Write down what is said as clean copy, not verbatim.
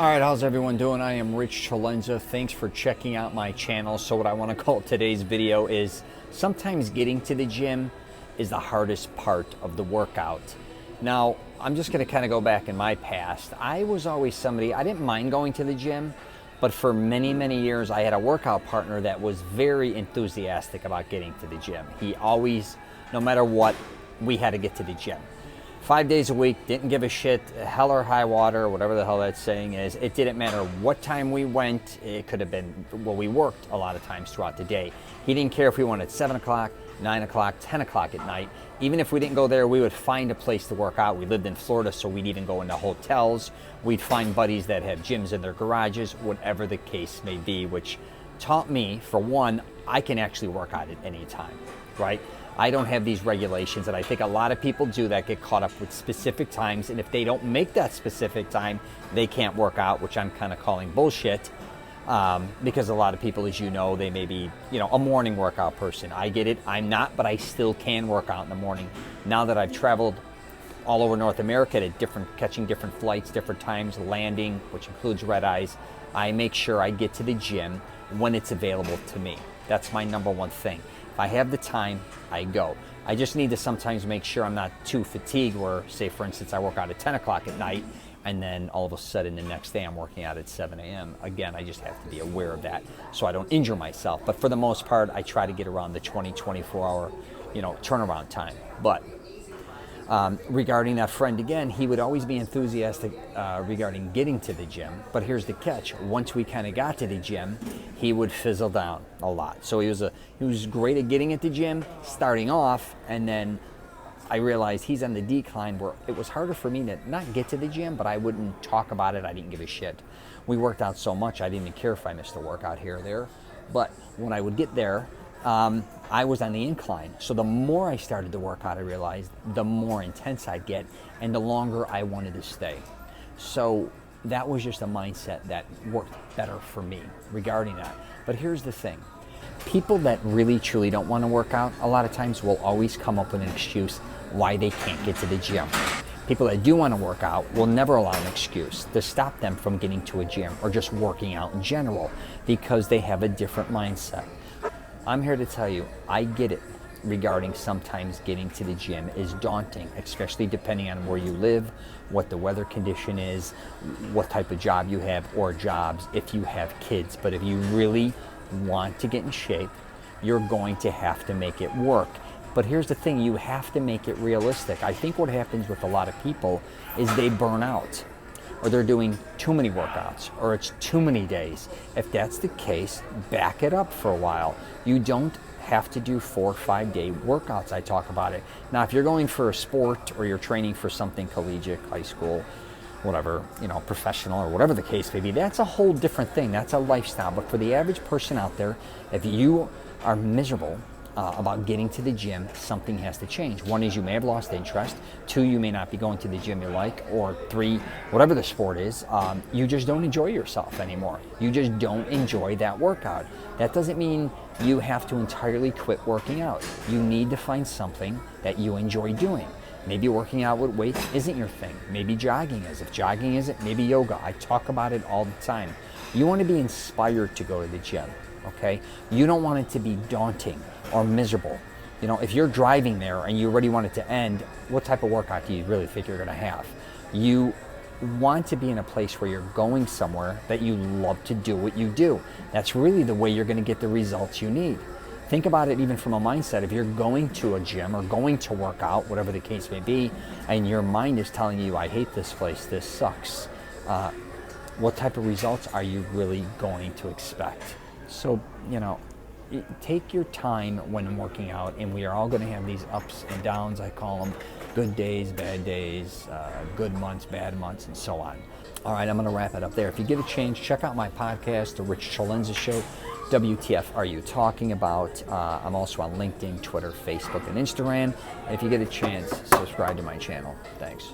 All right, how's everyone doing? I am Rich Celenza. Thanks for checking out my channel. So what I want to call today's video is sometimes getting to the gym is the hardest part of the workout. Now, I'm just going to kind of go back in my past. I was always somebody, I didn't mind going to the gym, but for many, many years, I had a workout partner that was very enthusiastic about getting to the gym. He always, no matter what, we had to get to the gym. 5 days a week, didn't give a shit, hell or high water, whatever the hell that saying is. It didn't matter what time we went. It could have been, well, we worked a lot of times throughout the day. He didn't care if we went at 7 o'clock, 9 o'clock, 10 o'clock at night. Even if we didn't go there, we would find a place to work out. We lived in Florida, so we'd even go into hotels. We'd find buddies that have gyms in their garages, whatever the case may be, which taught me, for one, I can actually work out at any time, right? I don't have these regulations, and I think a lot of people do that, get caught up with specific times, and if they don't make that specific time, they can't work out, which I'm kind of calling bullshit, because a lot of people, as you know, they may be, a morning workout person. I get it, I'm not, but I still can work out in the morning. Now that I've traveled all over North America to catching different flights, different times, landing, which includes red eyes, I make sure I get to the gym when it's available to me. That's my number one thing. If I have the time, I go. I just need to sometimes make sure I'm not too fatigued where, say for instance, I work out at 10 o'clock at night and then all of a sudden the next day I'm working out at 7 a.m. Again, I just have to be aware of that so I don't injure myself. But for the most part, I try to get around the 24 hour, turnaround time. But regarding that friend again, he would always be enthusiastic regarding getting to the gym. But here's the catch: once we kind of got to the gym, he would fizzle down a lot. So he was great at getting at the gym, starting off, and then I realized he's on the decline where it was harder for me to not get to the gym, but I wouldn't talk about it. I didn't give a shit. We worked out so much, I didn't even care if I missed a workout here or there. But when I would get there, I was on the incline. So the more I started to work out, I realized the more intense I'd get and the longer I wanted to stay. So that was just a mindset that worked better for me regarding that. But here's the thing. People that really truly don't want to work out, a lot of times will always come up with an excuse why they can't get to the gym. People that do want to work out will never allow an excuse to stop them from getting to a gym or just working out in general because they have a different mindset. I'm here to tell you, I get it regarding sometimes getting to the gym is daunting, especially depending on where you live, what the weather condition is, what type of job you have, or jobs if you have kids. But if you really want to get in shape, you're going to have to make it work. But here's the thing, you have to make it realistic. I think what happens with a lot of people is they burn out, or they're doing too many workouts, or it's too many days. If that's the case, back it up for a while. You don't have to do 4 or 5 day workouts. I talk about it. Now, if you're going for a sport or you're training for something collegiate, high school, whatever, professional or whatever the case may be, that's a whole different thing. That's a lifestyle. But for the average person out there, if you are miserable about getting to the gym, something has to change. One is you may have lost interest. 2, you may not be going to the gym you like. Or 3, whatever the sport is, you just don't enjoy yourself anymore. You just don't enjoy that workout. That doesn't mean you have to entirely quit working out. You need to find something that you enjoy doing. Maybe working out with weights isn't your thing. Maybe jogging is. If jogging isn't, maybe yoga. I talk about it all the time. You want to be inspired to go to the gym, okay? You don't want it to be daunting or miserable. If you're driving there and you already want it to end, what type of workout do you really think you're going to have? You want to be in a place where you're going somewhere that you love to do what you do. That's really the way you're going to get the results you need. Think about it even from a mindset. If you're going to a gym or going to work out, whatever the case may be, and your mind is telling you, I hate this place, this sucks, what type of results are you really going to expect? So, take your time when working out, and we are all going to have these ups and downs. I call them good days, good months, bad months, and so on. All right, I'm going to wrap it up there. If you get a chance, check out my podcast, The Rich Celenza Show. WTF are you talking about? I'm also on LinkedIn, Twitter, Facebook, and Instagram. And if you get a chance, subscribe to my channel. Thanks.